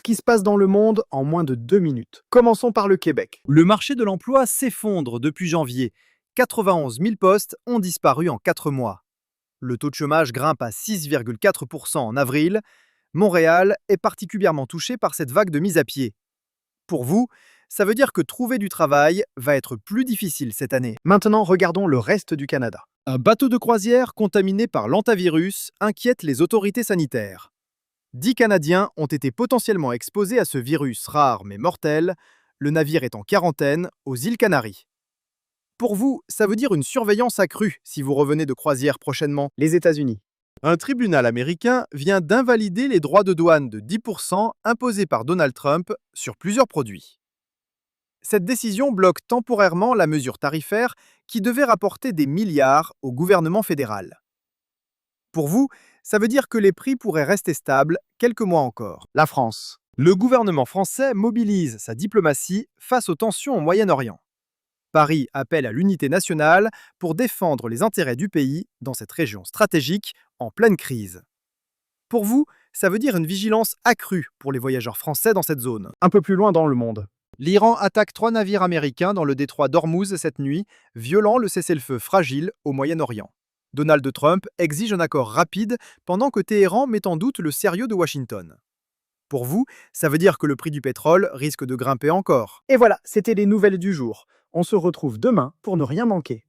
ce qui se passe dans le monde en moins de 2 minutes. Commençons par le Québec. Le marché de l'emploi s'effondre depuis janvier. 91 000 postes ont disparu en 4 mois. Le taux de chômage grimpe à 6,4% en avril. Montréal est particulièrement touché par cette vague de mise à pied. Pour vous, ça veut dire que trouver du travail va être plus difficile cette année. Maintenant, regardons le reste du Canada. Un bateau de croisière contaminé par l'hantavirus inquiète les autorités sanitaires. 10 Canadiens ont été potentiellement exposés à ce virus rare mais mortel. Le navire est en quarantaine aux îles Canaries. Pour vous, ça veut dire une surveillance accrue si vous revenez de croisière prochainement. Les États-Unis. Un tribunal américain vient d'invalider les droits de douane de 10% imposés par Donald Trump sur plusieurs produits. Cette décision bloque temporairement la mesure tarifaire qui devait rapporter des milliards au gouvernement fédéral. Pour vous, ça veut dire que les prix pourraient rester stables quelques mois encore. La France. Le gouvernement français mobilise sa diplomatie face aux tensions au Moyen-Orient. Paris appelle à l'unité nationale pour défendre les intérêts du pays dans cette région stratégique en pleine crise. Pour vous, ça veut dire une vigilance accrue pour les voyageurs français dans cette zone. Un peu plus loin dans le monde. L'Iran attaque 3 navires américains dans le détroit d'Ormuz cette nuit, violant le cessez-le-feu fragile au Moyen-Orient. Donald Trump exige un accord rapide pendant que Téhéran met en doute le sérieux de Washington. Pour vous, ça veut dire que le prix du pétrole risque de grimper encore. Et voilà, c'était les nouvelles du jour. On se retrouve demain pour ne rien manquer.